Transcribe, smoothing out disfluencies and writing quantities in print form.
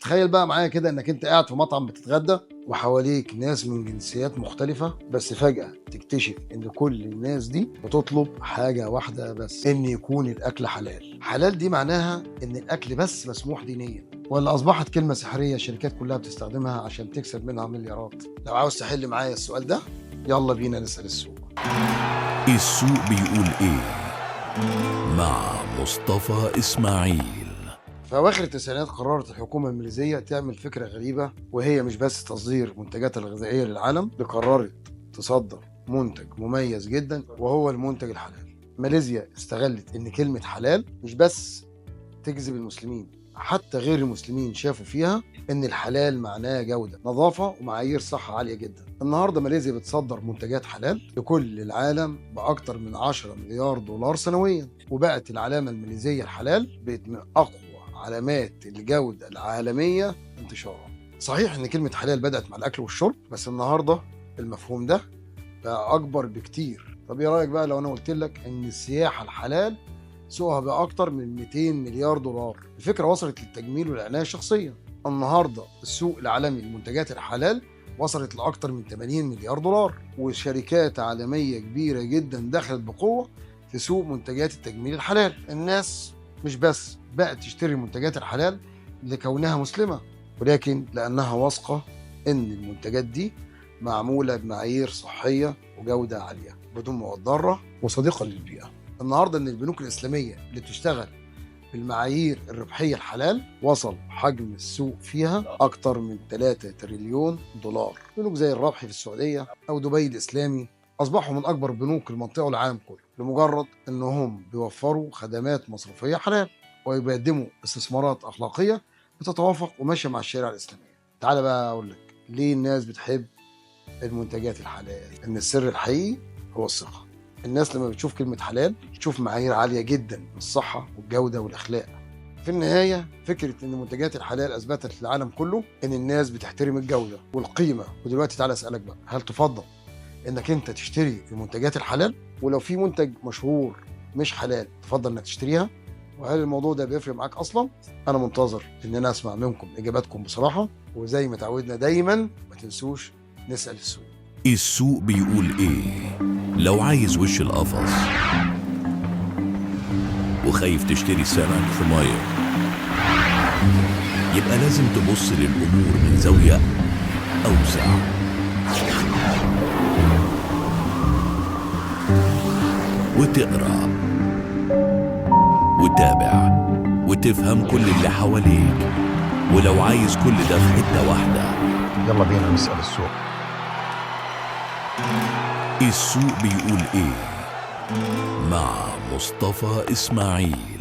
تخيل بقى معايا كده انك انت قاعد في مطعم بتتغدى وحواليك ناس من جنسيات مختلفة، بس فجأة تكتشف ان كل الناس دي بتطلب حاجة واحدة بس، ان يكون الاكل حلال. حلال دي معناها ان الاكل بس مسموح دينيا، ولا اصبحت كلمة سحرية الشركات كلها بتستخدمها عشان تكسب منها مليارات؟ لو عاوز تحل معايا السؤال ده يلا بينا نسأل السوق. السوق بيقول ايه مع مصطفى إسماعيل. في أواخر التسعينات قررت الحكومة الماليزية تعمل فكرة غريبة، وهي مش بس تصدير منتجاتها الغذائية للعالم، دي قررت تصدر منتج مميز جدا وهو المنتج الحلال. ماليزيا استغلت إن كلمة حلال مش بس تجذب المسلمين، حتى غير المسلمين شافوا فيها إن الحلال معناه جودة، نظافة ومعايير صحة عالية جدا. النهاردة ماليزيا بتصدر منتجات حلال لكل العالم بأكتر من 10 مليار دولار سنويا، وبقت العلامة الماليزية الحلال بقت من أقوى علامات الجودة العالمية انتشارا. صحيح ان كلمة حلال بدأت مع الاكل والشرب، بس النهاردة المفهوم ده بقى اكبر بكتير. طب ايه رأيك بقى لو انا قلت لك ان السياحة الحلال سوقها بقى اكتر من 200 مليار دولار؟ الفكرة وصلت للتجميل والعناية الشخصية. النهاردة السوق العالمي للمنتجات الحلال وصلت لأكتر من 80 مليار دولار، وشركات عالمية كبيرة جدا دخلت بقوة في سوق منتجات التجميل الحلال. الناس مش بس بقت تشتري المنتجات الحلال لكونها مسلمة، ولكن لأنها واثقة إن المنتجات دي معمولة بمعايير صحية وجودة عالية بدون مواد ضارة وصديقة للبيئة. النهاردة إن البنوك الإسلامية اللي بتشتغل بالمعايير الربحية الحلال وصل حجم السوق فيها أكتر من 3 تريليون دولار. بنوك زي الربحي في السعودية أو دبي الإسلامي أصبحوا من أكبر بنوك المنطقة والعالم كله، لمجرد أنهم بيوفروا خدمات مصرفية حلال ويقدموا استثمارات أخلاقية بتتوافق وماشية مع الشريعة الإسلامية. تعال بقى أقول لك ليه الناس بتحب المنتجات الحلال. إن السر الحقيقي هو الثقة. الناس لما بتشوف كلمة حلال بتشوف معايير عالية جدا من الصحة والجودة والأخلاق. في النهاية فكرة إن منتجات الحلال أثبتت للعالم كله إن الناس بتحترم الجودة والقيمة. ودلوقتي تعالى أسألك بقى، هل تفضل إنك أنت تشتري المنتجات الحلال؟ ولو في منتج مشهور مش حلال تفضل إنك تشتريها؟ وهل الموضوع ده بيفرق معاك اصلا؟ انا منتظر ان انا اسمع منكم اجاباتكم بصراحه، وزي ما تعودنا دايما ما تنسوش نسال السوق. السوق بيقول ايه. لو عايز وش القفص وخايف تشتري سمك في ميه، يبقى لازم تبص للامور من زاويه اوسع. وتقرا وتابع وتفهم كل اللي حواليك، ولو عايز كل ده في حتة واحدة يلا بينا نسأل السوق. السوق بيقول ايه مع مصطفى إسماعيل.